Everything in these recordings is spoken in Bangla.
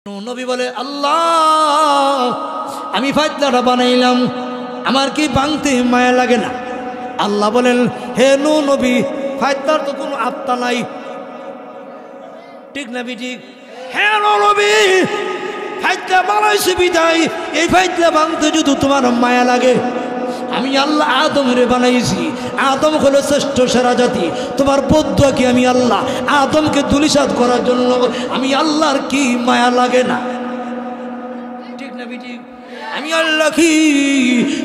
নবী বলে, আল্লাহ আমি ফায়দাটা বানাইলাম, আমার কি ভাঙতে মায়া লাগে না? আল্লাহ বলেন, হে নবী ফায়দার তো কোনো আত্মা নাই। ঠিক না ঠিক? হে নবী ফায়দা বানাইছি বিদায়, এই ফায়দা ভাঙতে যদি তোমার মায়া লাগে, আমি আল্লাহ আদমের বানাইছি, আদম হলো শ্রেষ্ঠ সেরা জাতি, তোমার বৌদ্ধ কি আমি আল্লাহ আদমকে ধূলিসাৎ করার জন্য আমি আল্লাহর কি মায়া লাগে না? ঠিক না ঠিক? আমি আল্লাহ কি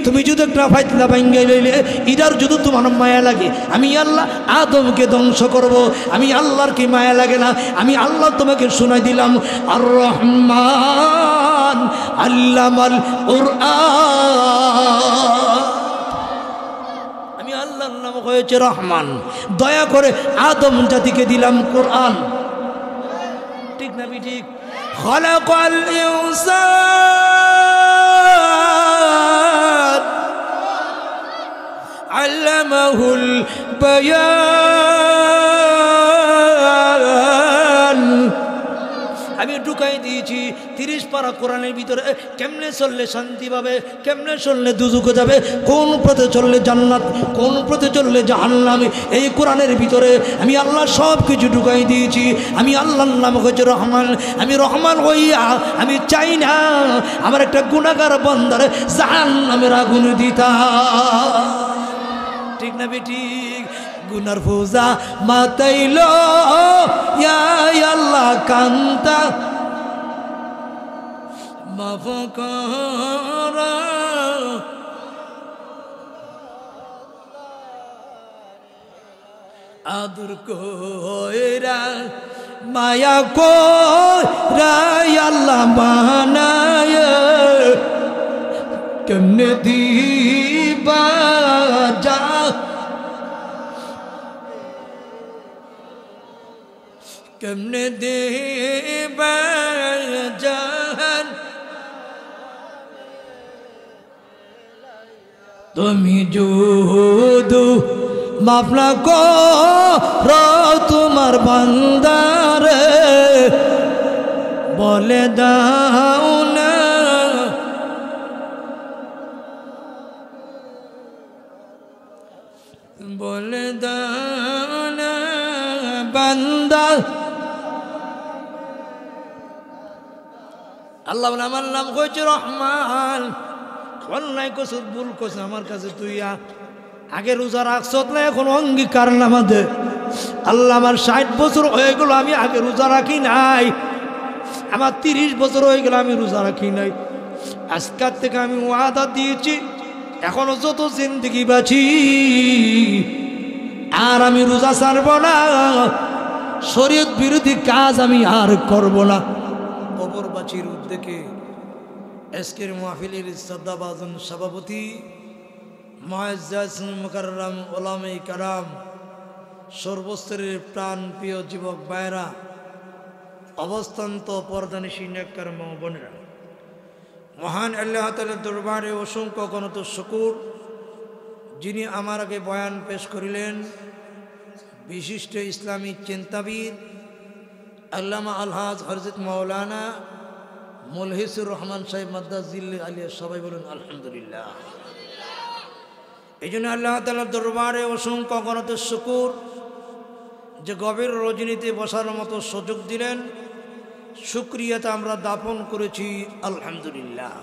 তুমি যদি একটা ফাইতলা ভাঙ্গে লইলে ইদার যদি তোমার মায়া লাগে, আমি আল্লাহ আদমকে ধ্বংস করব, আমি আল্লাহর কি মায়া লাগে না? আমি আল্লাহ তোমাকে শোনাই দিলাম, আর রহমান আল্লামাল কুরআন, আমি আল্লাহর নাম হয়েছে রহমান, দয়া করে আদম জাতিকে দিলাম কোরআন। ঠিক না ঠিক? খালাকাল ইনসান আল্লামাহুল বায়ান, আমি ঢুকাই দিয়েছি 30 পারা কোরআনের ভিতরে। কেমনে চললে শান্তি পাবে, কেমনে চললে দুজুকে যাবে, কোন পথে চললে জান্নাত, কোন পথে চললে জাহান্নাম, এই কোরআনের ভিতরে আমি আল্লাহ সব কিছু ঢুকাই দিয়েছি। আমি আল্লাহর নাম হচ্ছে রহমান, আমি রহমান হইয়া আমি চাই না আমার একটা গুনাহগার বান্দারে জাহান্নামের আগুন দিতা। ঠিক না ঠিক? গুনার ফৌজা মাতাইল ইয়া আল্লাহ কান্তা মাফ কর, আদর কইরা মায়া কইরা আল্লাহ বানায়, কেমনে দিবা যা কেমনে দেবা জাহান, তুমি যুদু মাফ না করো তোমার বান্দারে, বলে দাও না বলে দাও না বান্দা। আল্লাহ বলে, আমার নাম হয়েছে রহমান, অন্যায় কসুর ভুল কস আমার কাছে তুই আগে রোজা রাখছত না, এখন অঙ্গীকার নামাজে আল্লাহ আমার 60 বছর হয়ে গেল আমি আগে রোজা রাখি নাই, আমার 30 বছর হয়ে গেল আমি রোজা রাখি নাই, আজকাল থেকে আমি ওয়াদা দিয়েছি এখনো যত জিন্দেগি বাঁচি আর আমি রোজা ছাড়ব না, শরীয়ত বিরোধী কাজ আমি আর করব না। কবরবাসীর উদ্যোগে আজকের মাহফিলের শ্রদ্ধাভাজন সভাপতি মুআজ্জাজ মুকাররম উলামায়ে কেরাম, সর্বস্তরের প্রাণ প্রিয় যুবক ভাইরা, অবস্থান্ত পর্দানিশী নেককার মা বোনেরা, মহান আল্লাহ তাআলার দরবারে অসংখ্য গণত শুকর, যিনি আমার আগে বয়ান পেশ করিলেন বিশিষ্ট ইসলামী চিন্তাবিদ আল্লামা আলহাজ হযরত মাওলানা মুলহিসুর রহমান সাহেব মাদ্দাজিল্লাহ আলিয়া, সবাই বলুন আলহামদুলিল্লাহ। এই জন্য আল্লাহ তাআলার দরবারে অসংখ্য গণত শুকর যে গভীর রজনীতে বসার মতো সুযোগ দিলেন, শুকরিয়াতে আমরা দাপন করেছি আলহামদুলিল্লাহ।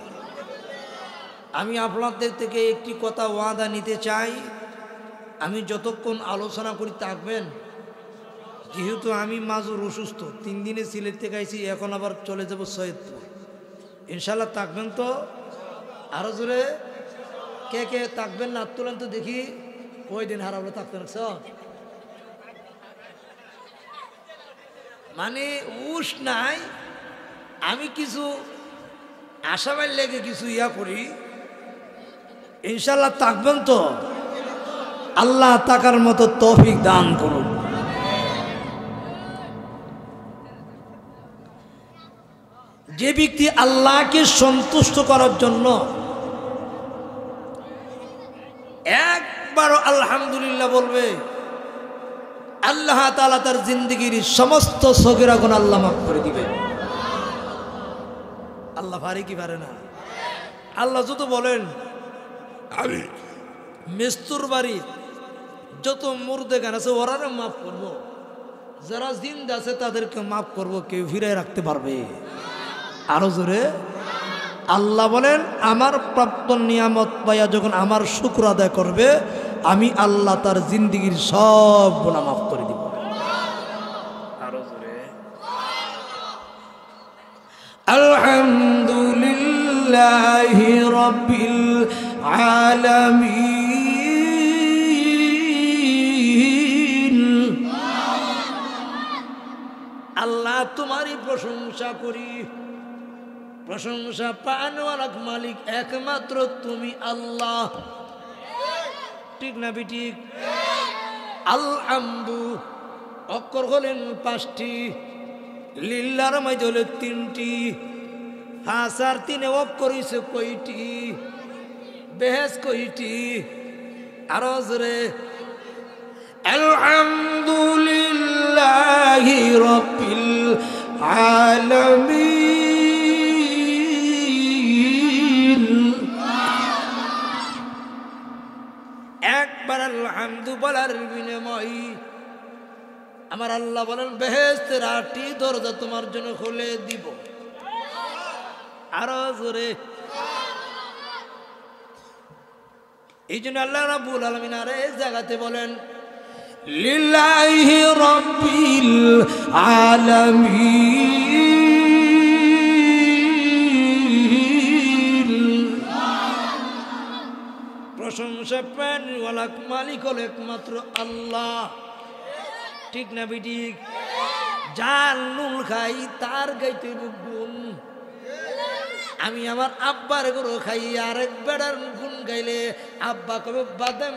আমি আপনাদের থেকে একটি কথা ওয়াদা নিতে চাই, আমি যতক্ষণ আলোচনা করি থাকবেন, যেহেতু আমি মাজুর অসুস্থ, 3 দিনে সিলেট থেকে আইছি, এখন আবার চলে যাব সৈয়দপুর, ইনশাল্লাহ থাকবেন তো? আরো জোরে কে কে থাকবেন না তুলেন তো দেখি, ওই দিন হারাবো থাকতে রাখছ, মানে উস নাই, আমি কিছু আশাবাদ লেগে কিছু ইয়া করি, ইনশাল্লাহ থাকবেন তো? আল্লাহ তাকার মতো তৌফিক দান করুন। যে ব্যক্তি আল্লাহকে সন্তুষ্ট করার জন্য একবারও আলহামদুলিল্লাহ বলবে, আল্লাহ তাআলা তার জিন্দেগীর সমস্ত সগীরা গুনাহ আল্লাহ মাফ করে দিবেন। আল্লাহ পারে কি পারে না? আল্লাহ যত বলেন আমি মেস্তুর বাড়ি যত মুর্দেগান আছে ওরারে মাফ করবো, যারা জিন্দা আছে তাদেরকে মাফ করবো, কেউ ফিরাই রাখতে পারবে? আরো জোরে আল্লাহ বলেন আমার প্রাপ্ত নিয়ামত পাইয়া যখন আমার শুকর আদায় করবে, আমি আল্লাহ তার জিন্দিগির সব গুনাহ মাফ করে দিব। আরো জোরে আলহামদুলিল্লাহি রাব্বিল আলামিন। আল্লাহ তোমারই প্রশংসা করি, প্রশংসা পাওয়ার মালিক একমাত্র তুমি আল্লাহ, ঠিক না বিঠিক? আল হামদু অক্ষর হলেন 5টি, লিল্লাহর মধ্যে হলো 3টি, 5 আর 3 অক্ষর হইছে কয়টি? বেহেস কয়টি? আরো জোরে আলহামদুলিল্লাহি রাব্বিল আলামিন। একবার আলহামদু বলার বিনিময় আমার আল্লাহ বলেন বেহেশতের 8টি দরজা তোমার জন্য খুলে দিব। আরো জোরে এই জন্য আল্লাহ রাব্বুল আলামিন আর এই জায়গাতে বলেন লিল্লাহি রাব্বিল আলামিন। প্রশংসা পান ওয়ালাক মালিক হল একমাত্র আল্লাহ, ঠিক না বিঠিক? যার নুন খাই তার গাইতে গুণ। আমি আমার আব্বার গরু খাই, আরেক বেড়ার গুণ গাইলে আব্বা কবে বাদাম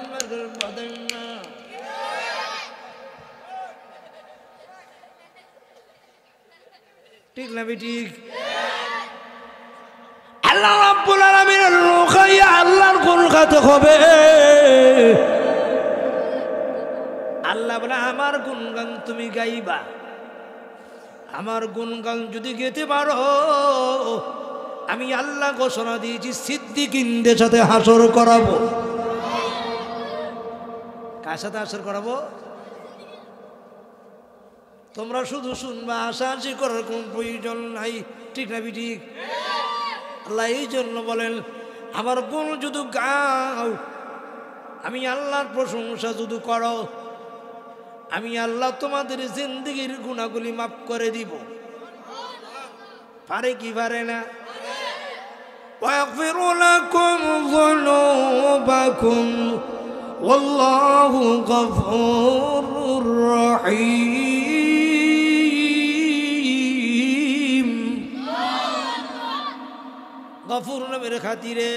বাদাম না। ঠিক না বিঠিক? আল্লাহ রাব্বুল আলামিনের লোক খাইয়া আল্লাহর গুণ খাতে হবে। আল্লাহ বলে আমার গুণগান তুমি গাইবা, আমার গুণগান যদি গেতে পারো আমি আল্লাহ ঘোষণা দিয়েছি সিদ্দিকিনদের সাথে হাসর করাবো। কার সাথে হাসর করাবো? তোমরা শুধু শুনবা, হাসাহাসি করার কোন প্রয়োজন নাই, ঠিক না বিঠিক? আল্লাহ এই জন্য বলেন আমার গুণ যদি গাও, আমি আল্লাহর প্রশংসা যদি করো, আমি আল্লাহ তোমাদের জিন্দেগির গুনাহগুলি মাফ করে দিব। পারে কি পারে না? وَيَغْفِرُ لَكُمْ ذُنُوبَكُمْ وَاللَّهُ غَفُورٌ رَحِيمٌ। গফুর নামের খাতিরে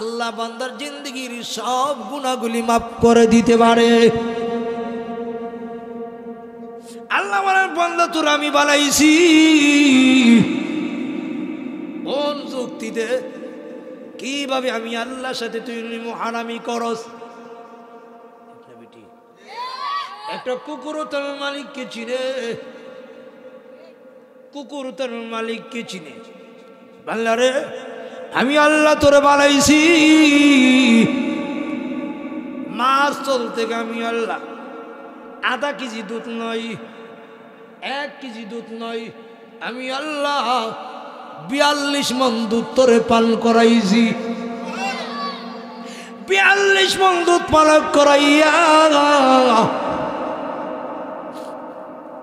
আল্লাহ বান্দার জিন্দেগির সব গুনাহগুলি মাফ করে দিতে পারে। আল্লাহ বলেন বান্দা তোর আমি বানাইছি কোন যুক্তিতে, কিভাবে আমি আল্লাহর সাথে তুই হারামি করস? একটা কুকুর তার মালিককে চিনে, কুকুর তার মালিককে চিনে। বান্দা রে আমি আল্লাহ তোরে বানাইছি, মাছ তল থেকে আমি আল্লাহ আধা কেজি দুধ নয়, 1 কেজি দুধ নয়, আমি আল্লাহ 42 মণ দুধ তোরে পান করাইছি। 42 মণ দুধ পান করাইয়া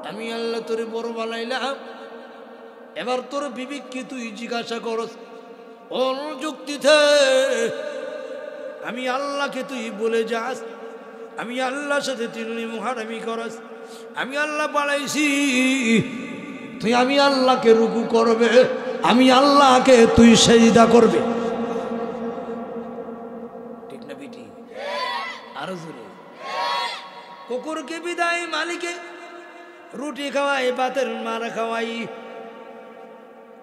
আমি আল্লাহ তোরে বড় বানাইলাম। এবার তোর বিবেককে তুই জিজ্ঞাসা করস অনুযুক্তিতে আমি আল্লাহকে তুই বলে যাস আমি আল্লাহর সাথে তুই মুহারামি করস। আমি আল্লাহ বানাইছি, তুই আমি আল্লাহকে রুকু করবে, আমি আল্লাহকে তুই সেজদা করবে, ঠিক না বিটি? আরো জোরে কুকুরকে বিদায় মালিকে রুটি খাওয়াই, ভাতের মার খাওয়াই,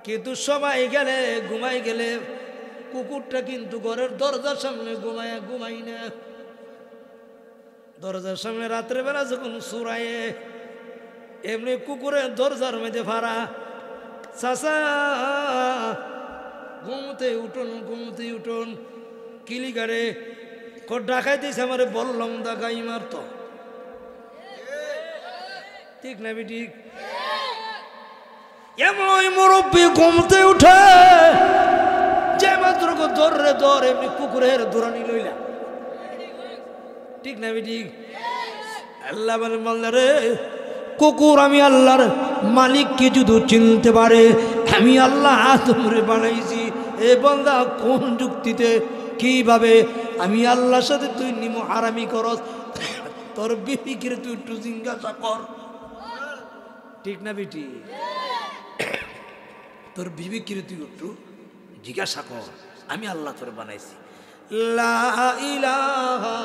কিন্তু সবাই গেলে ঘুমাই গেলে কুকুরটা কিন্তু ঘরের দরজার সামনে ঘুমাই না। দরজার সামনে রাত্রে বেলা যখন সুরায়ে এমনি কুকুরের দরজার মধ্যে ফাড়া চাচা ঘুমতে উঠুন কিলিগারে ডাকাই দিয়েছে আমারে বললাম দাগাই মারত ঠিক না ঠিক এমন মুরব্বী ঘুমতে উঠে যে মাত্র দর এমনি কুকুরের দৌড়ানি লইলা ঠিক না ঠিক আল্লাহ বলেন রে কুকুর আমি আল্লাহর মালিককে যদি চিনতে পারে আমি আল্লাহ তোমরে বানাইছি এ বান্দা কোন যুক্তিতে কিভাবে আমি আল্লাহর সাথে তুই নিমো হারামি করস তোর বিবিকে তুই একটু জিজ্ঞাসা কর ঠিক না বেটি তোর বিবিকে তুই একটু জিজ্ঞাসা কর আমি আল্লাহ তোর বানাইছি লা ইলাহা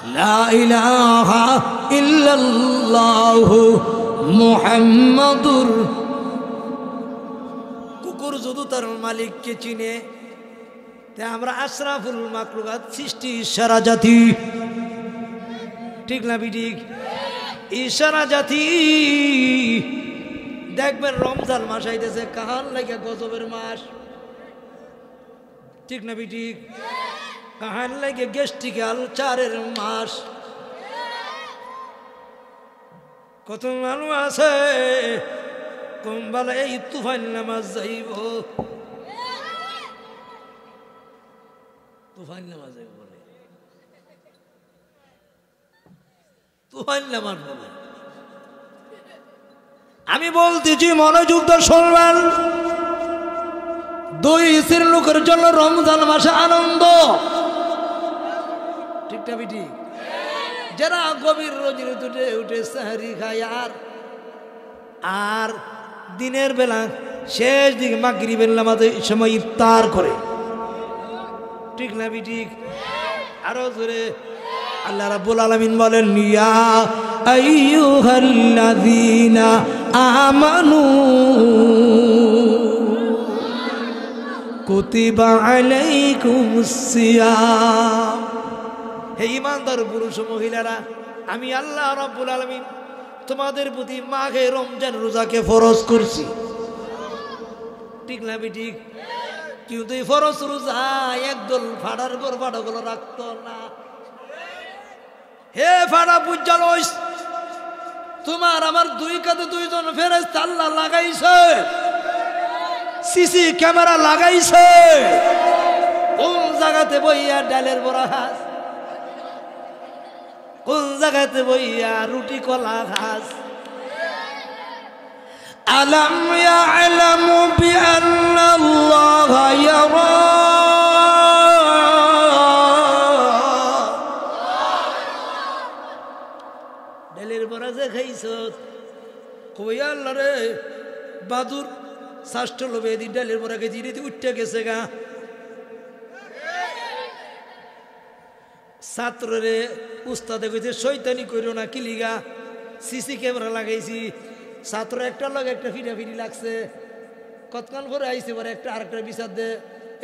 লা ইলাহা ইল্লাল্লাহু মুহাম্মাদুর কুকুর যদি তার মালিককে চিনে তা আমরা আশরাফুল মাখলুকাত সৃষ্টি ইশারা জাতি ঠিক না বিঠিক ইশারা জাতি দেখবেন রমজান মাস আইতেছে কাহার লাগে গজবের মাস ঠিক না বিঠিক কাহার লাগে গেস্টিক্যাল চারের মাস কত মানুষ আছে কমবালা এই তুফান নামাজ যাইব তুফান নামাজ যাইব বলে তুফান নামাজ বলে আমি বলতেছি মনোযোগ দিয়ে শুনবেন দুই শ্রেণীর লোকের জন্য রমজান মাসে আনন্দ ঠিক না বিটি যারা গভীর রোজের উঠে সাহারি খায় আর দিনের বেলা শেষ দিকে মাগরিবের নামাজের সময় ইফতার করে ঠিক না বিটি আরো জোরে আল্লাহ রাব্বুল আলামিন বলেন ইয়া আইয়ুহাল্লাযীনা আমানু কুতিবা আলাইকুমুস সিয়াম হে ঈমানদার পুরুষ ও মহিলারা আমি আল্লাহ রাব্বুল আলামিন তোমাদের প্রতি মাঘে রমজান রোজাকে ফরজ করছি ঠিক না ঠিক কিন্তু এই ফরজ রোজা একদল ফাড়ার ঘর ফাড়াগুলো রাখতো না হে ফাড়া বুঝাল তোমার আমার দুই কাঁধে দুইজন ফেরেশতা আল্লাহ লাগাইছে সিসি ক্যামেরা লাগাইছে কোন জায়গাতে বইয়া ডালের বড়া ঘাস কোন জায়গাতে বইয়া রুটি কলা ঘাস আলাম ইয়ালামু বিআন্নাল্লাহা ইয়ারা ডালের বড়া যে খাইছ কই আল্লাহ রে বাদুর ষষ্ঠ লোভে দিন ডালের বড়া খেয়েছি রীতি উঠতে গেছে গা ছাত্ররে উস্তাদে কইছে শয়তানি কইরো না কিলিগা সিসি ক্যামেরা লাগাইছি ছাত্র একটা লগে একটা ফিটাফিটি লাগছে কতক্ষণ পরে আইসে পরে একটা আরেকটা বিচার দে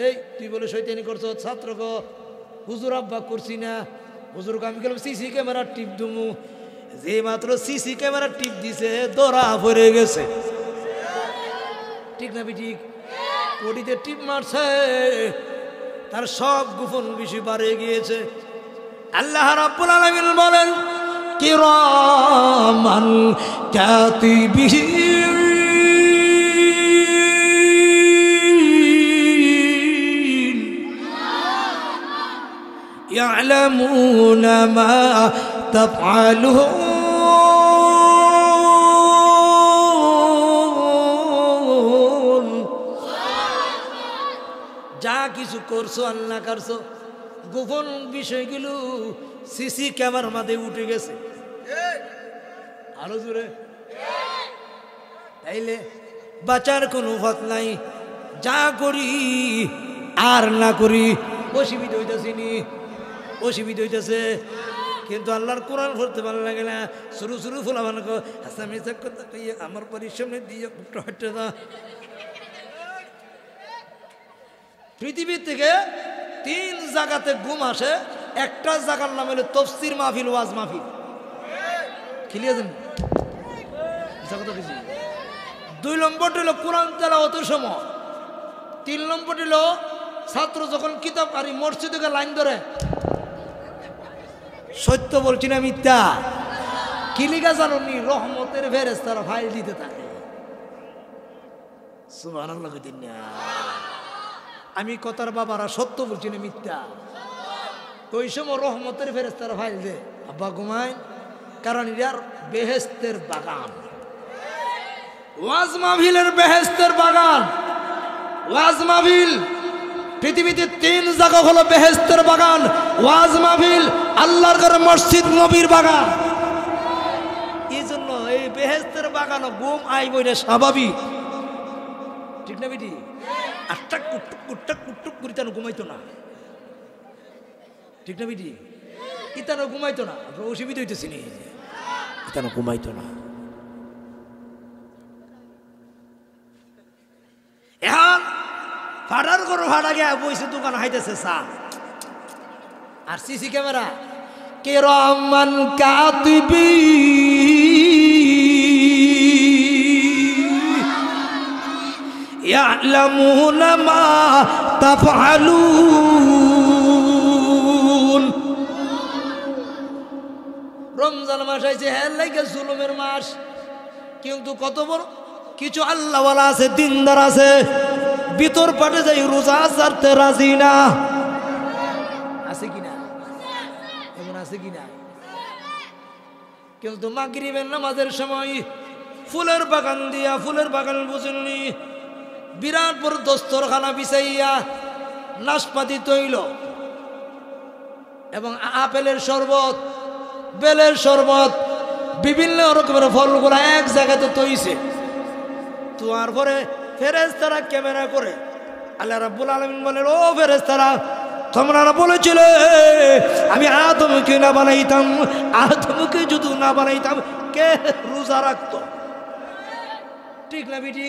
এই তুই বলে শয়তানি করছো ছাত্র গো হুজুর আব্বা করছি না হুজুর আমি গেলাম সিসি ক্যামেরা টিপ দুমু যে মাত্র সিসি ক্যামেরা টিপ দিছে দৌড়া পড়ে গেছে ঠিক না ঠিক পড়িতে টিপ মারছে তার সব গোপন বিষয় বাড়ে গিয়েছে আল্লাহ রাব্বুল আলামিন বলেন কিরামান কাতিবিন ইয়ালামুনা মা তাফআলুন যা কিছু করছো আল্লাহ করছো গোপন বিষয়গুলো সিসি ক্যামেরার মধ্যে উঠে গেছে আরো জোরে তাইলে বাঁচার কোনো পথ নাই যা করি আর না করি অসুবিধা হইতেছে নি অসুবিধা হইতেছে কিন্তু আল্লাহর কোরআন পড়তে ভালো লাগে না। শুরু শুরু ফুলাবান হাসামি কথা কইয়ে আমার পরিশ্রমে দিয়ে হটে না। পৃথিবী থেকে 3 জায়গাতে ঘুম আসে, একটা জায়গার নাম হলো তফসির মাহফিল, ওয়াজ মাহফিল। খেলিয়েছেন 2 নম্বরটি হলো কোরআন তেলাওয়াতের সময়, 3 নম্বরটি হলো ছাত্র যখন কিতাব আর মসজিদে লাইন ধরে। সত্য বলছি না মিথ্যা? কিলিকা জানি রহমতের ফেরেশতারা ফাইল দিতে থাকে। সুবহানাল্লাহ। আমি কথার বাবারা সত্য বলছি না মিথ্যা? ওই সময় রহমতের ফেরেশতারা ফাইল দে আব্বা ঘুমায়, কারণ ইয়ার বেহেশতের বাগান, ওয়াজ মাহফিলের বেহেশতের বাগান। ওয়াজ মাহফিল পৃথিবীতে 3 জায়গা হলো বেহেশতের বাগান, ওয়াজ মাহফিল, আল্লাহর ঘরে, মসজিদ, নবীর বাগান। এই জন্য এই বেহেশতের বাগানও ঘুম আইব, এটা স্বাভাবিক, ঠিক না বেটি? আটটা কুটুক কুটুক কুটুক করে তেন ঘুমাইতো না, ঠিক না বেটি? ইতানো ঘুমাইতো না, অসুবিধা হইতেছি নি, ইতানো ঘুমাইতো না। এখন ফাটার করো, ফাটা গিয়া বইছে দোকান হাইতেছে চা আর সিসি ক্যামেরা। কিরামান কাতিবিন ইয়ালামুনা মা তাফআলুন। রমজান মাস আইছে, হ্যাঁ লাগে জুলুমের মাস, কিন্তু কত বড় কিছু আল্লাহওয়ালা আছে, দিনদার আছে, ভিতর পাটে যাই রোজা ছাড়তে রাজি না। আছে কিনা? এমন আছে কিনা? কিন্তু মাগরিবের নামাজের সময় ফুলের বাগান দিয়া, ফুলের বাগান বুঝেননি, বিরাট বড় দস্তরখানা বিছাইয়া নাশপাতি তৈল এবং আপেলের শরবত, বেলের শরবত, বিভিন্ন রকমের ফলগুলা এক জায়গাতে তৈছে। তোয়ার পরে ফেরেশতারা ক্যামেরা করে আল্লাহ রাব্বুল আলামিন বলেন, ও ফেরেশতারা, তোমরা বলেছিলে আমি আদমকে না বানাইতাম, আদমকে যদি না বানাইতাম কে রোজা রাখতো? ঠিক না বেটি?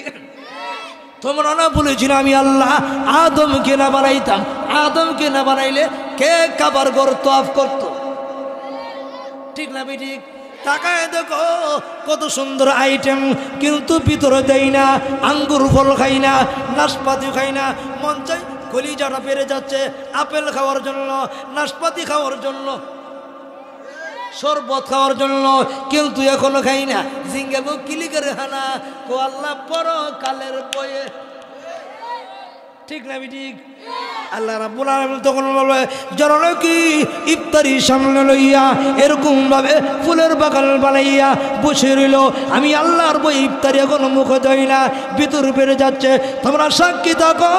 তোমরা না বলেছিলে আমি আল্লাহ আদমকে না বানাইতাম, আদমকে না বানাইলে কে কাবার ঘর তওয়াফ করতো? ঠিক না বেটি? তাকায় দেখো কত সুন্দর আইটেম, কিন্তু ভিতরে দেই না, আঙ্গুর ফল খাই না, নাশপাতি খাই না। মন চাই কলিজাটা পেরে যাচ্ছে আপেল খাওয়ার জন্য, নাশপাতি খাওয়ার জন্য, শরবত খাওয়ার জন্য, কিন্তু এখনো খাই না। জিঙ্গাবো কিলিকের হানা কো আল্লাহ পর কালের বয়ে। ঠিক না ঠিক? আল্লাহ রাব্বুল আলামিন তখন বলবে, যারা কি ইফতারি সামনে লইয়া এরকম ভাবে ফুলের বাগান বানাইয়া বসে রইল, আমি আল্লাহর বই ইফতারি এখনো মুখে দেই না, ভিতর বেড়ে যাচ্ছে, তোমরা সাক্ষী থাকো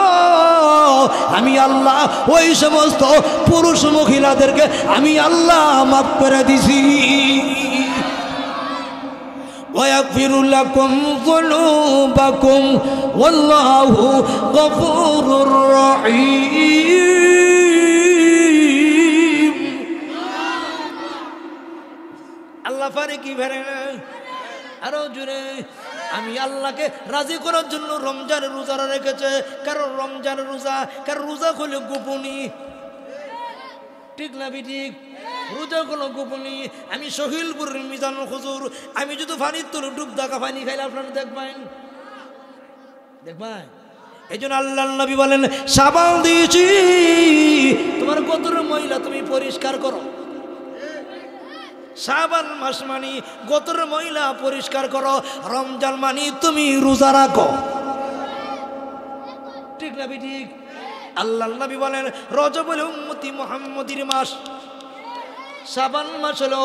আমি আল্লাহ ওই সমস্ত পুরুষ মহিলাদেরকে আমি আল্লাহ মাফ করে দিছি। ويغفر لكم ذنوبكم والله غفور رحيم। আল্লাহ পারে কি পারে না? আরো জোরে, আমি আল্লাহকে রাজি করার জন্য রমজানের রোজা রেখেছে, কারণ রমজানের রোজা, কারণ রোজা হলো গোপনী। ঠিক না ঠিক? রোজা কোনো গোপনী। আমি সহিলপুর মিজানুল হুজুর, আমি যদি পানির তলে ডুব দাকা পানি খাইলে আপনারা দেখবেন, দেখবেন। এই জন্য আল্লাহ নবী বলেন, সাবান দিয়েছি তোমার গোত্রের মহিলা তুমি পরিষ্কার করো। শাবান মাস মানি গোত্রের মহিলা পরিষ্কার করো, রমজান মানি তুমি রোজা রাখো। ঠিক না ঠিক? আল্লাহ নবী বলেন, রজব হলো উম্মতি মুহাম্মদীর মাস, শাবান মাস হলো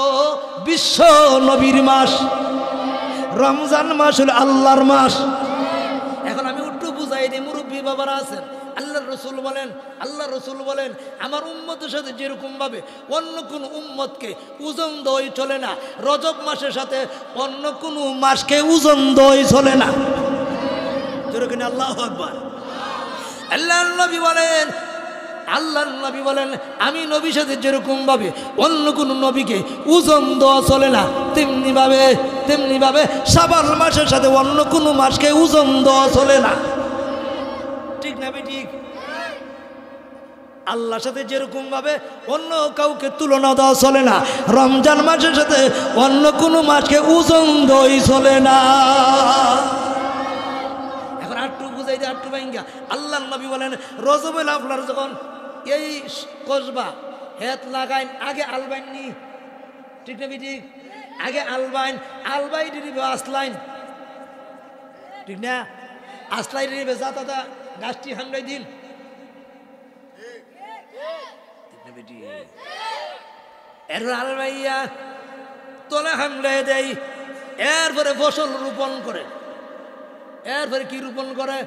বিশ্ব নবীর মাস, রমজান মাস হলো আল্লাহর মাস। এখন আমি একটু বুঝাই দিই, মুরব্বী বাবারা আছেন, আল্লাহ রসুল বলেন, আল্লাহ রসুল বলেন আমার উম্মতের সাথে যেরকম ভাবে অন্য কোন উম্মতকে ওজন দই চলে না, রজব মাসের সাথে অন্য কোন মাসকে ওজন দই চলে না। যেরকম আল্লাহু আকবার। আল্লাহ নবী বলেন, আল্লাহর নবী বলেন আমি নবীর সাথে যেরকম ভাবে অন্য কোন নবীকে ওজন দেওয়া চলে না, তেমনি ভাবে শাবান মাসের সাথে অন্য কোন মাসকে ওজন দেওয়া চলে না। ঠিক না ঠিক? আল্লাহর সাথে যেরকম ভাবে অন্য কাউকে তুলনা দেওয়া চলে না, রমজান মাসের সাথে অন্য কোনো মাসকে ওজন দেওয়াই চলে না। এখন আটটু বুঝাই দে, আটটু ভাঙ্গা। আল্লাহর নবী বলেন রজবেল আপনার যখন এই কসবা হেত লাগাইন আগে আলবাইন নি, ঠিক না ঠিক? আগে আলবাই দিবে আসলাইন, ঠিক না? আসলাই দিবে যা দাদা গাছটি হাঙ্গাই দিন, এরপর আলবাইয়া তোলা হামলাই দেয়, এরপরে ফসল রোপণ করে। এরপরে কি রোপণ করে?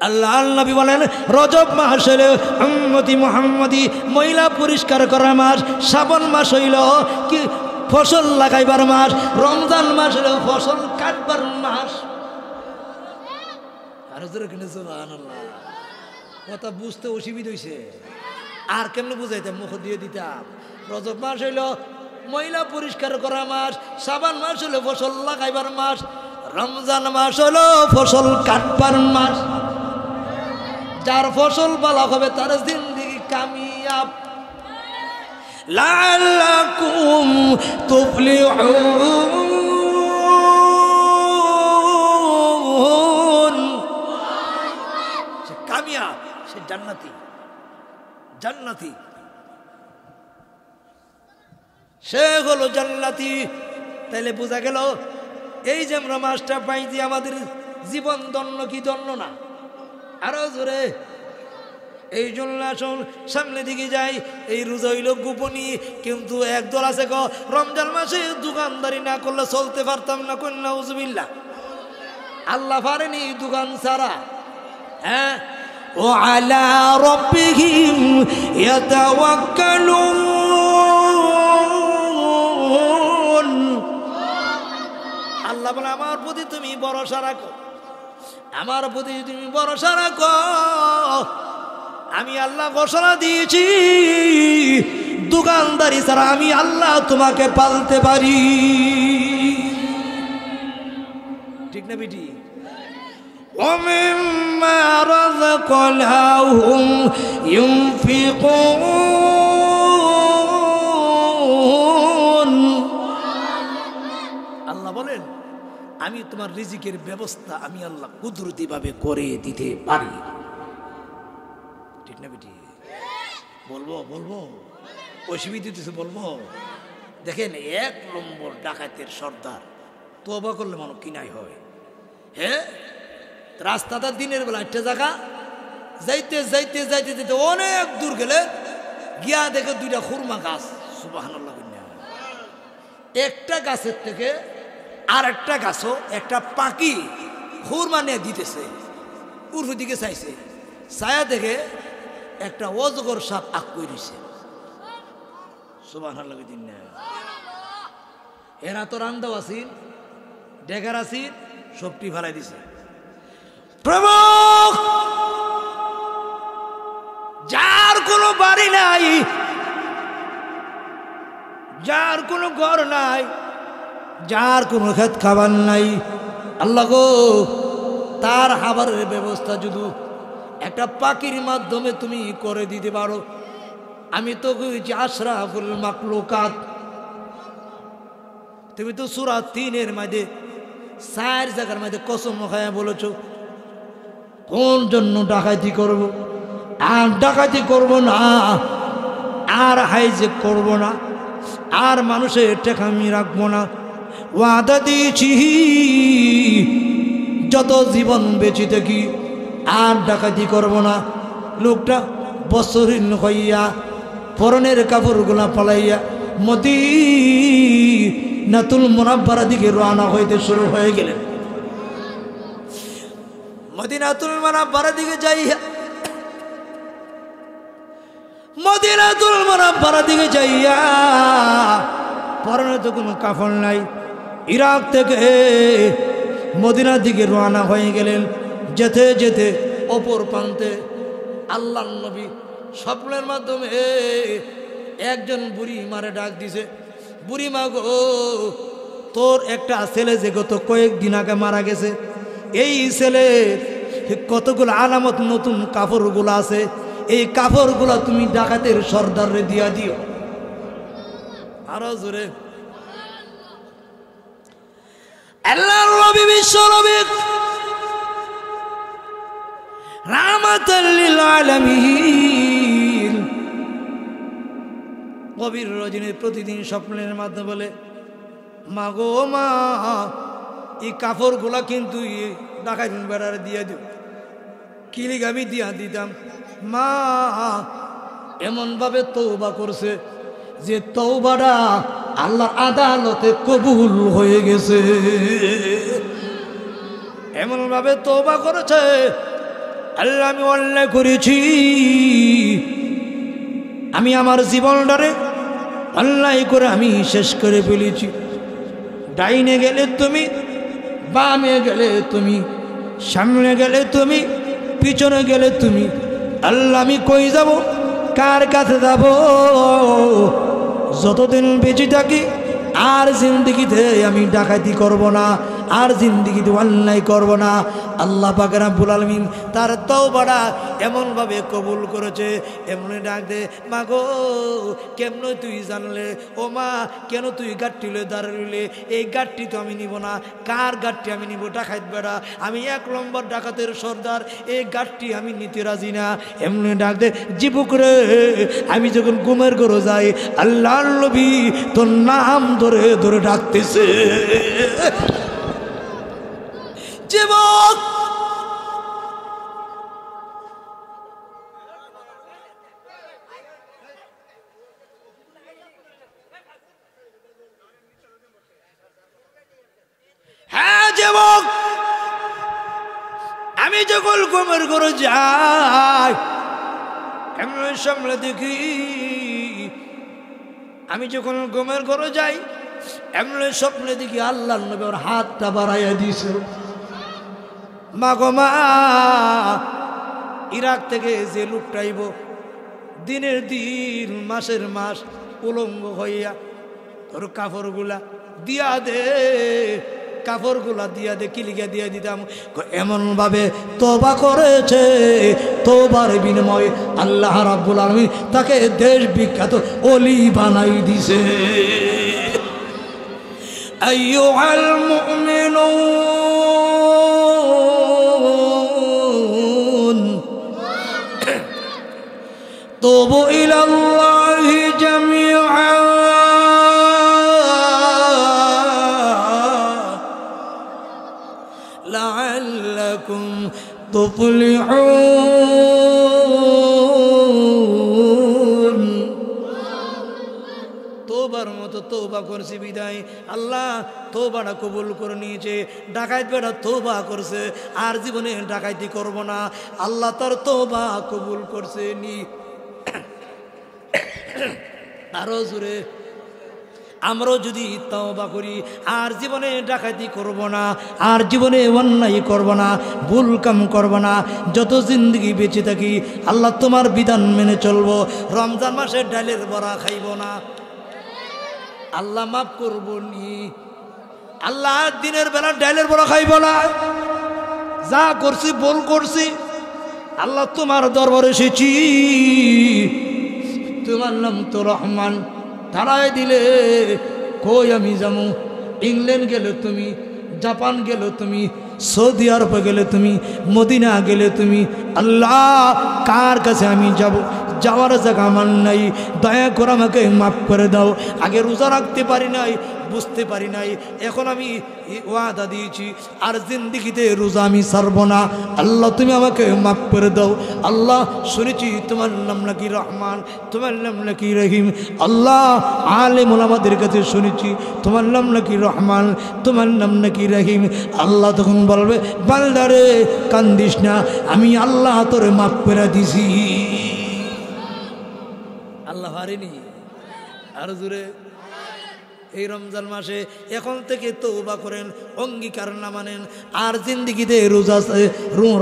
আল্লাহ নবী বলেন রজব মাস হইল উম্মতি মুহাম্মাদি মহিলা পরিষ্কার করার মাস, শ্রাবণ মাস হইল কি ফসল লাগাইবার মাস, রমজান মাস হইল ফসল কাটবার মাস। আরো জোরে কিনে সুবহানাল্লাহ। কথা বুঝতে অসুবিধা হইছে, আর কেমনে বুঝাইতাম, মুখ দিয়ে দিতাম। রজব মাস হইল মহিলা পরিষ্কার করা মাস, শ্রাবণ মাস হইল ফসল লাগাইবার মাস, রমজান মাস হলো ফসল কাটবার মাস। যার ফসল ভালো হবে তার জিন্দেগি কামিয়াব। লাআল্লাকুম তুফলিহুন, সে কামিয়াব, সে জান্নাতি, সে হলো জান্নাতি। তাইলে বোঝা গেল এই যে আমরা মাসটা পাইছি আমাদের জীবন ধন্য কি ধন্য না? আরো জোরে। এই জন্য আসুন সামনে দিকে যাই। এই রোজা হইল গোপনী, কিন্তু একদল আছে গো রমজান মাসে দোকানদারি না করলে চলতে পারতাম না, কন্যা উজুবিল্লাহ। আল্লাহ পারেনি দোকান ছাড়া। হ্যাঁ, ও আলা রাব্বিহিম ইয়াতাওয়াক্কালুন। আল্লাহ বলে আমার প্রতি তুমি ভরসা রাখো, আমার প্রতি তুমি ভরসা রাখো। আমি আল্লাহ ঘোষণা দিয়েছি দোকানদারি ছাড়া আমি আল্লাহ তোমাকে পালতে পারি। ঠিক না বেটি? وَمِمَّا رَزَقْنَاهُمْ يُنْفِقُونَ। আল্লাহ বলেন আমি তোমার রিজিকের ব্যবস্থা আমি আল্লাহ কুদরতি ভাবে করে দিতে পারি। ঠিক না বেটি? বলবো অসুবিধা দিতেছে, বলবো। দেখেন 1 নম্বর ডাকাতের সর্দার তওবা করলে মানুষ কিনাই হয়। হ্যাঁ, রাস্তাটা দিনের বেলা একটা জায়গা যাইতে যাইতে যাইতে যাইতে অনেক দূর গেলে গিয়া দেখে 2টা খুরমা গাছ। সুবহানাল্লাহ। একটা গাছের থেকে আর একটা গাছও একটা পাখি খুরমা নিয়ে দিতেছে। পূর্ব দিকে চাইছে, ছায়া দেখে একটা অজগর সাপ আগ করেছে। সুবহানাল্লাহ। এরা তো রান্দাও আসিল, ডেগার আসিল, সবটি ফেলাই দিছে। প্রভু, যার কোনো বাড়ি নাই, যার কোনো ঘর নাই, যার কোনো খেত খাবার নাই, আল্লাহ গো তার খাবারের ব্যবস্থা যদি একটা পাখির মাধ্যমে তুমি করে দিতে পারো। আমি তো কইছি আশরাফুল মাখলুকাত। তুমি তো সূরা 3-এর মধ্যে 4 জায়গার মধ্যে কসম খায়া বলেছো কোন জন্য ডাকাতি করব, আর ডাকাতি করব না, আর হাইজেক করব না, আর মানুষের টাকা আমি রাখবো না। ওয়াদা দিয়েছি যত জীবন বেঁচে থাকি আর ডাকাতি করব না। লোকটা বছরহীন হইয়া পরনের কাপড়গুলা পালাইয়া মদিনাতুল মুনাব্বারার দিকে রওনা হইতে শুরু হয়ে গেলেন। মদিনাতুল মুনাব্বারার দিকে যাইয়া পরনে তো কোনো কাফন নাই। ইরাক থেকে মদিনার দিকে রওনা হয়ে গেলেন। যেতে যেতে অপর প্রান্তে আল্লাহর নবী স্বপ্নের মাধ্যমে একজন বুড়ি মারে ডাক দিছে, বুড়ি মা গো, তোর একটা ছেলে যে গত কয়েকদিন আগে মারা গেছে, এই ছেলে কতগুলো আলামত নতুন কাপড়গুলো আছে, এই কাপড়গুলো তুমি ডাকাতের সর্দারে দিয়া দিও। আরো জোরে আল্লাহর নবী বিশ্ব নবী রাহমাতাল লিল আলামিন গভীর রজনীর প্রতিদিন স্বপ্নের মাধ্যমে বলে, মা গো মা, এই কাপড়গুলা কিন্তু ডাকাত বেড়ারে দিয়ে দিও। কিলিক আমি দিয়া দিতাম। মা এমনভাবে তওবা করছে যে তওবাটা আল্লাহর আদালতে কবুল হয়ে গেছে। এমনভাবে তওবা করেছে, আল্লাহ আমি অন্যায় করেছি, আমি আমার জীবনটারে অন্যায় করে আমি শেষ করে ফেলেছি। ডাইনে গেলে তুমি, বামে গেলে তুমি, সামনে গেলে তুমি, পিছনে গেলে তুমি। আল্লাহ আমি কই যাব, কার কাছে যাব? যতদিন বেঁচে থাকি আর জিন্দেগিতে আমি ডাকাতি করব না, আর জিন্দেগিতে অন্যায় করব না। আল্লাহ পাক রব্বুল আলামিন তার তওবাটা এমনভাবে কবুল করেছে। এমনি ডাক দে, মা গো কেমন তুই জানলে? ও মা কেন তুই গাঠটি লয়ে দাঁড়াইলে? এই গাঠটি তো আমি নিব না। কার গাঠটি আমি নিব? ডাকাত বেড়া, আমি 1 নম্বর ডাকাতের সর্দার, এই গাঠটি আমি নিতে রাজি না। এমনি ডাক দে, জীবক রে, আমি যখন ঘুমের ঘরে যাই আল্লাহর নবী তোর নাম ধরে ধরে ডাকতেছে। যুবক হ্যাঁ যুবক, আমি যখন ঘুমের ঘরে যাই এমন সামনে দেখি, আমি যখন ঘুমের ঘরে যাই এমন স্বপ্নে দেখি আল্লাহর নবী ওর হাতটা বাড়াইয়া দিয়েছে। মা গো মা, ইরাক থেকে যে লোকটা আইব, দিনের দিন মাসের মাস উলঙ্গ হইয়া তোর কাপড়গুলা দিয়া দে, কাপড়গুলা দিয়া দে। কিলিগা দিয়া দিতাম। এমনভাবে তওবা করেছে, তওবার বিনিময়ে আল্লাহ রাব্বুল আলামিন তাকে দেশ বিখ্যাত ওলি বানাই দিছে। আইয়ুহাল মুমিনুন তুবু ইলাল্লাহি জামিআ লাআল্লাকুম তুফলিহুন। তোবার মতো তওবা করছি বিদায় আল্লাহ তওবাটা কবুল করে নিয়েছে। ডাকাত বেটা তওবা করছে, আর জীবনে ডাকাতি করব না, আল্লাহ তার তওবা কবুল করছে নি। আরো জোরে, আমরাও যদি তওবা করি, আর জীবনে ডাকাতি করব না, আর জীবনে অন্যায় করব না, ভুল কাম করব না, যত জিন্দগি বেঁচে থাকি আল্লাহ তোমার বিধান মেনে চলবো। রমজান মাসে ডালের বড়া খাইব না, আল্লাহ মাফ করব নি। আল্লাহ দিনের বেলা ডালের বড়া খাইব না, যা করছি ভুল করছি আল্লাহ তোমার দরবারে এসেছি, তোমার নাম তো রহমান, তারাই দিলে কই আমি যাবো? ইংল্যান্ড গেলে তুমি, জাপান গেলে তুমি, সৌদি আরব গেলে তুমি, মদিনা গেলে তুমি, আল্লাহ কার কাছে আমি যাব? যাওয়ার জায়গা আমার নাই, দয়া করে আমাকে মাফ করে দাও। আগে রোজা রাখতে পারি নাই, বুঝতে পারি নাই, এখন আমি ওয়াদা দিয়েছি আর জিন্দিগিতে রোজা আমি ছাড়ব না। আল্লাহ তুমি আমাকে মাফ করে দাও। আল্লাহ শুনেছি তোমার নাম নাকি রহমান, তোমার নাম নাকি রহিম। আল্লাহ আলেম ওলামাদের কাছে শুনেছি তোমার নাম নাকি রহমান, তোমার নাম নাকি রহিম। আল্লাহ তখন বলবে, বান্দারে কান্দিস না, আমি আল্লাহ তোরে মাফ করে দিছি। আল্লাহ পারেনি? আর জোরে এই রমজান মাসে এখন থেকে তওবা করেন, অঙ্গীকার না মানেন আর জিন্দেগিতে রোজা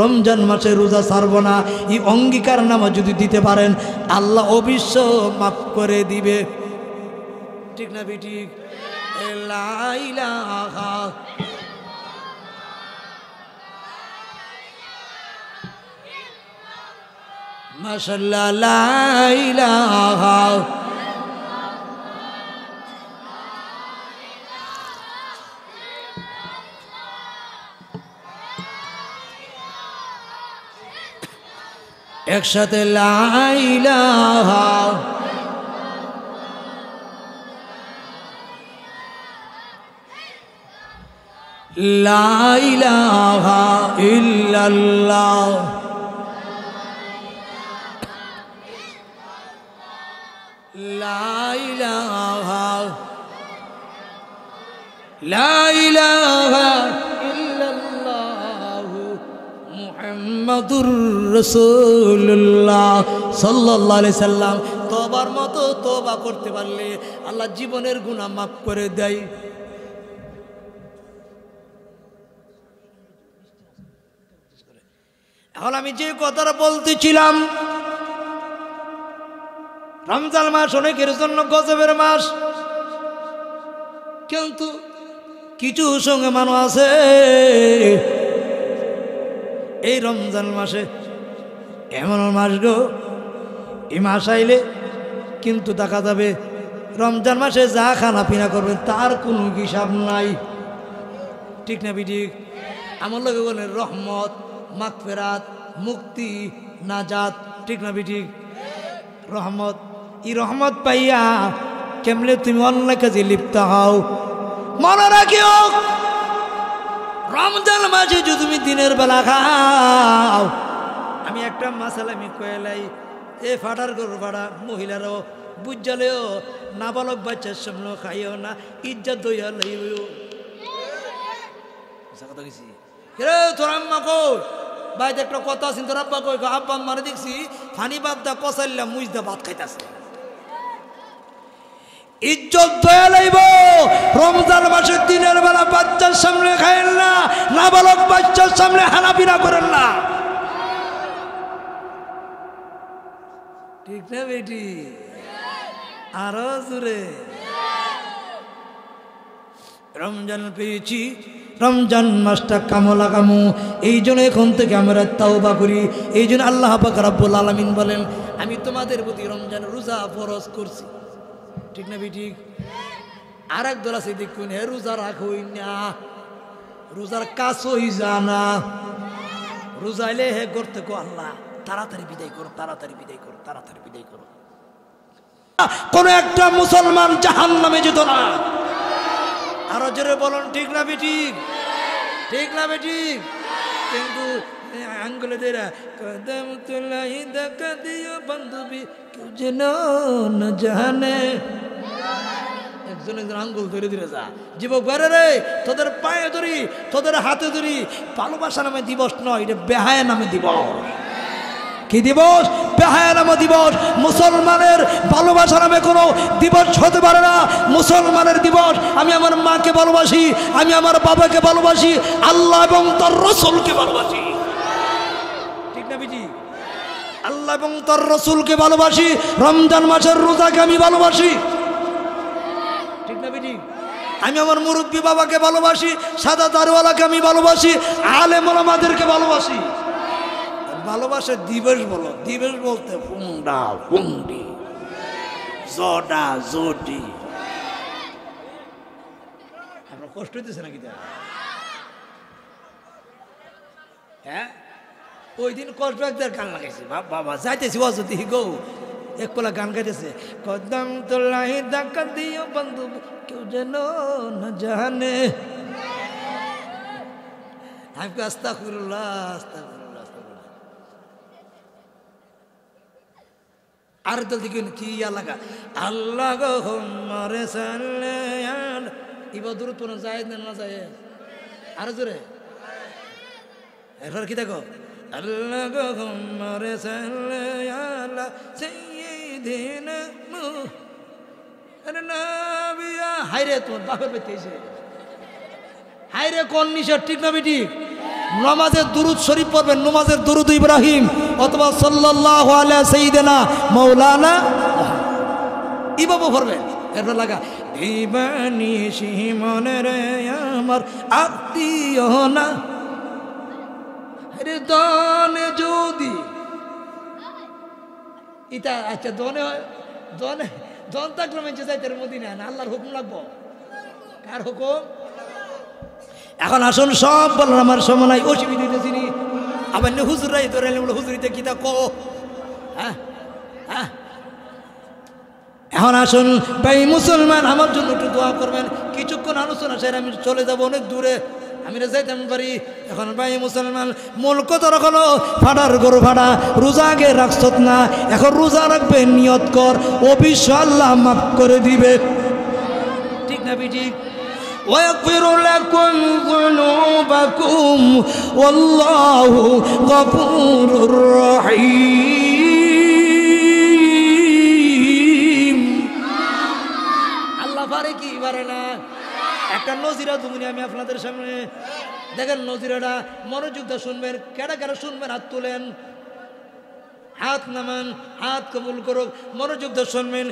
রমজান মাসে রোজা ছাড়ব না, এই অঙ্গীকার নামা যদি দিতে পারেন আল্লাহ অবশ্য মাফ করে দিবে। ঠিক না বেঠিক? লা ইলাহা মাশাআল্লাহ, লা ইলাহা একসাথে লা ইলাহা লা ইলাহা ইল্লাল্লাহ লা ইলাহা লা ইলাহা ইল্লাল্লাহ মুহাম্মাদুর রাসূলুল্লাহ সাল্লাল্লাহু আলাইহি সাল্লাম। তওবার মতো তওবা করতে পারলে আল্লাহ জীবনের গুনাহ মাফ করে দেয়। এখন আমি যে কথাটা বলতেছিলাম, রমজান মাস অনেকের জন্য গজবের মাস, কিন্তু কিছু সঙ্গে মানুষ আছে এই রমজান মাসে এমন মাস গো, এই মাস আইলে কিন্তু দেখা যাবে রমজান মাসে যা খানা পিনা করবেন তার কোনো হিসাব নাই। ঠিক না বিঠিক? আমার লোক রহমত, মাগফিরাত, মুক্তি, নাজাত। ঠিক না বিঠিক? রহমত, এই রহমত পাইয়া কেমনে তুমি অন্য কাজে লিপ্ত হও। মনে রাখিও রমজান মাসে যদি তুমি দিনের বেলা খাও, আমি একটা মাসালা আমি কয়েলাই, এ ফাটার গরু ফাটা মহিলারাও বুঝালেও নাবালক বাচ্চার সামনে খাইও না, ইজ্জত দইয়া লইও। কথা গেছি রে তোর আম্মা কই বাইতে একটা কথা আছে, তোর আব্বা কই আব্বা মারে দেখছি ফানি বাদ দা কসাইলা মুইজদা ভাত খাইতাছে। ইজ্জত দয়া লাইব। রমজান মাসের দিনের বেলা বাচ্চার সামনে খাইেন না, নাবালক বাচ্চার সামনে হানাপিনা করেন না। ঠিক না বেটি? আরো জোরে। রমজান পেয়েছি, রমজান মাসটা কামো লাগামো, এই জন্য এখন থেকে আমরা তাওবা করি। এই জন্য আল্লাহ পাক রব্বুল আলামিন বলেন আমি তোমাদের প্রতি রমজান রোজা ফরজ করছি। ঠিক না বেঠিক? আর এক দল আছে দেখুন, হে রোজা রাখই না, রোজার কাজ হই জানা, রোজা এলে হে করতে কো আল্লাহ তাড়াতাড়ি বিদায় করো, তাড়াতাড়ি বিদায় করো, তাড়াতাড়ি বিদায় করো। কোন একটা মুসলমান জাহান্নামে যেত না। আরো জোরে বলুন ঠিক না বেঠিক? ঠিক না বেঠিক? কিন্তু আঙ্গুলে দেরা কদম তুলাই দেখা দিও বান্ধবী কেউ যেন না জানে। একজন একজন আঙ্গুল ধরে ধরে যা, যুবক বাইরে রে তোদের পায়ে ধরি, তোদের হাতে ধরি। ভালোবাসা নামে দিবস নয়, এটা বেহায়া নামে দিবস। কি দিবস? বেহায়া নামে দিবস। মুসলমানের ভালোবাসা নামে কোনো দিবস হতে পারে না। মুসলমানের দিবস, আমি আমার মাকে ভালোবাসি, আমি আমার বাবাকে ভালোবাসি, আল্লাহ এবং তার রাসূলকে ভালোবাসি। ঠিক না বিজি? আল্লাহ এবং তার রাসূলকে ভালোবাসি, রমজান মাসের রোজাকে আমি ভালোবাসি। ঠিক না বিজি? আমি আমার মুরব্বী বাবাকে ভালোবাসি, সাদা দাড়িওয়ালাকে আমি ভালোবাসি, আলেম ওলামাদেরকে ভালোবাসি। ভালোবাসার দিবস বলো, দিবস বলতে ফুন্ডা ফুন্ডি, জডা জডি। আপনার কষ্ট হইতেছে নাকি? হ্যাঁ, ওই দিন কষ্ট একদার গান লাগাইছে, বাবা যাইতেছি অযথি গো এক কলা গান গাইতেছে, কদম তোলাই দেখা দিও বন্ধু কেউ যেন না জানে। আমি আস্তাগফিরুল্লাহ, আস্তাগফিরুল্লাহ। আর দল দিকে কি লাগা আল্লাহ গো মারে সাল্লে ইবা দূর তো যায় না যায়। আর জোরে এরপর কি দেখো, আল্লাহ গো মারে সাল্লে আলা সাইয়্যিদিনা আরে না বিয়া হাইরে তোর বাপের বেঁচেছে হাইরে কোন নিষেধ ঠিক না বেটি নামাজের দুরুদ শরীফ পড়বেন নামাজের দুরুদ ইব্রাহিম অথবা সাল্লাল্লাহু আলা সাইয়্যিদিনা মাওলানা ইবাবু পড়বেন এরপর লাগা দিবানি মনের আমার আত্মীয় না আরে দনে যদি এটা আচ্ছা দনে দনে দন থাকলে মেঞ্চে যাইতে মদিনা না আল্লাহর হুকুম লাগবো কার হুকুম এখন আসুন সব বলেন আমার সময় নাই অসুবিধা চিনি আবার হুজুরাই ধরে হুজুরিতে কিতা কো হ্যাঁ হ্যাঁ এখন আসুন ভাই মুসলমান আমার জন্য একটু দোয়া করবেন কিছুক্ষণ আলোচনা সেরে আমি চলে যাব অনেক দূরে আমি যাইতাম পারি এখন ভাই মুসলমান মূল কথা হলো ফাটার গরু ফাটা রোজা আগে রাখছ না এখন রোজা রাখবে নিয়ত কর অবশ্যই আল্লাহ মাফ করে দিবে ঠিক না ঠিক ويغفر لكم ذنوبكم والله غفور رحيم আল্লাহ পারে কি পারে না একটা নজিরা দুমুনি আমি আপনাদের সামনে দেখেন নজিরাটা মনোযোগ দিয়ে শুনবেন কেডা কেডা শুনবেন হাত তুলেন হাত নামান হাত কবুল করুক মনোযোগ দিয়ে শুনবেন